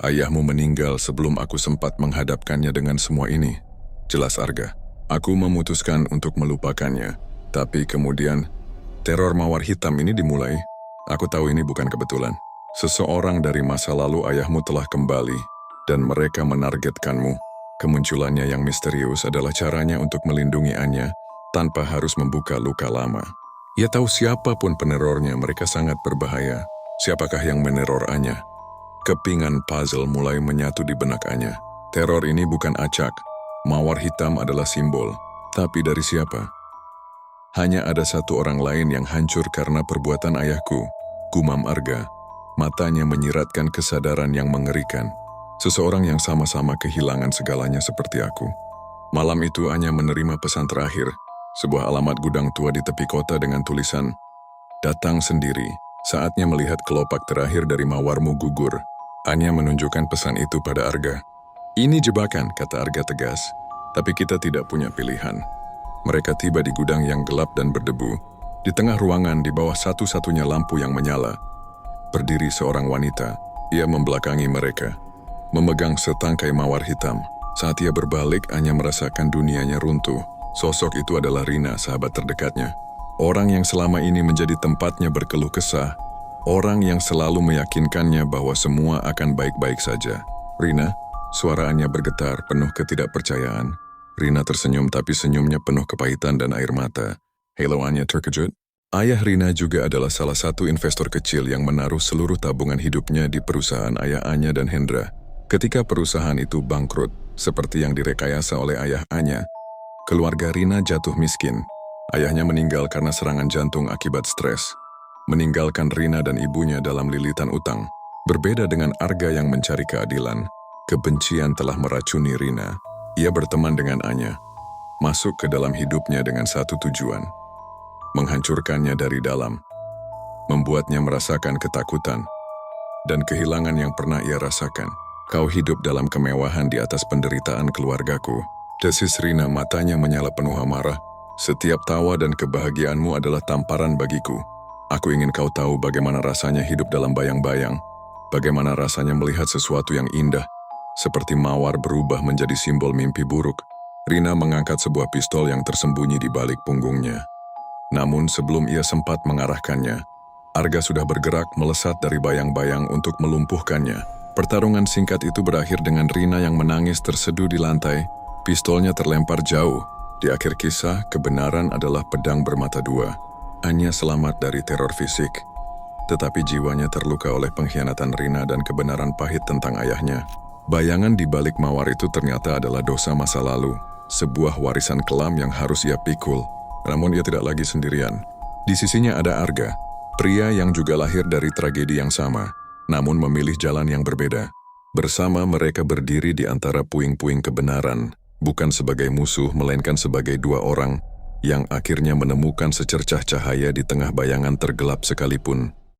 Ayahmu meninggal sebelum aku sempat menghadapkannya dengan semua ini. Jelas Arga. Aku memutuskan untuk melupakannya. Tapi kemudian, teror mawar hitam ini dimulai. Aku tahu ini bukan kebetulan. Seseorang dari masa lalu ayahmu telah kembali, dan mereka menargetkanmu. Kemunculannya yang misterius adalah caranya untuk melindungi Anya tanpa harus membuka luka lama. Ia tahu siapapun penerornya, mereka sangat berbahaya. Siapakah yang meneror Anya? Kepingan puzzle mulai menyatu di benak Anya. Teror ini bukan acak. Mawar hitam adalah simbol. Tapi dari siapa? Hanya ada satu orang lain yang hancur karena perbuatan ayahku. Gumam Arga. Matanya menyiratkan kesadaran yang mengerikan. Seseorang yang sama-sama kehilangan segalanya seperti aku. Malam itu Anya menerima pesan terakhir. Sebuah alamat gudang tua di tepi kota dengan tulisan, "Datang sendiri, saatnya melihat kelopak terakhir dari mawarmu gugur." Anya menunjukkan pesan itu pada Arga. "Ini jebakan," kata Arga tegas. "Tapi kita tidak punya pilihan." Mereka tiba di gudang yang gelap dan berdebu. Di tengah ruangan, di bawah satu-satunya lampu yang menyala, berdiri seorang wanita. Ia membelakangi mereka, memegang setangkai mawar hitam. Saat ia berbalik, Anya merasakan dunianya runtuh. Sosok itu adalah Rina, sahabat terdekatnya. Orang yang selama ini menjadi tempatnya berkeluh kesah. Orang yang selalu meyakinkannya bahwa semua akan baik-baik saja. "Rina," suara Anya bergetar, penuh ketidakpercayaan. Rina tersenyum, tapi senyumnya penuh kepahitan dan air mata. "Halo," Anya terkejut. Ayah Rina juga adalah salah satu investor kecil yang menaruh seluruh tabungan hidupnya di perusahaan ayah Anya dan Hendra. Ketika perusahaan itu bangkrut, seperti yang direkayasa oleh ayah Anya, keluarga Rina jatuh miskin. Ayahnya meninggal karena serangan jantung akibat stres, meninggalkan Rina dan ibunya dalam lilitan utang. Berbeda dengan Arga yang mencari keadilan, kebencian telah meracuni Rina. Ia berteman dengan Anya, masuk ke dalam hidupnya dengan satu tujuan, menghancurkannya dari dalam, membuatnya merasakan ketakutan dan kehilangan yang pernah ia rasakan. "Kau hidup dalam kemewahan di atas penderitaan keluargaku," desis Rina, matanya menyala penuh amarah. "Setiap tawa dan kebahagiaanmu adalah tamparan bagiku. Aku ingin kau tahu bagaimana rasanya hidup dalam bayang-bayang, bagaimana rasanya melihat sesuatu yang indah, seperti mawar berubah menjadi simbol mimpi buruk." Rina mengangkat sebuah pistol yang tersembunyi di balik punggungnya. Namun sebelum ia sempat mengarahkannya, Arga sudah bergerak melesat dari bayang-bayang untuk melumpuhkannya. Pertarungan singkat itu berakhir dengan Rina yang menangis terseduh di lantai. Pistolnya terlempar jauh. Di akhir kisah, kebenaran adalah pedang bermata dua. Anya selamat dari teror fisik, tetapi jiwanya terluka oleh pengkhianatan Rina dan kebenaran pahit tentang ayahnya. Bayangan di balik mawar itu ternyata adalah dosa masa lalu, sebuah warisan kelam yang harus ia pikul. Namun ia tidak lagi sendirian. Di sisinya ada Arga, pria yang juga lahir dari tragedi yang sama, namun memilih jalan yang berbeda. Bersama mereka berdiri di antara puing-puing kebenaran, bukan sebagai musuh melainkan sebagai dua orang yang akhirnya menemukan secercah cahaya di tengah bayangan tergelap sekalipun.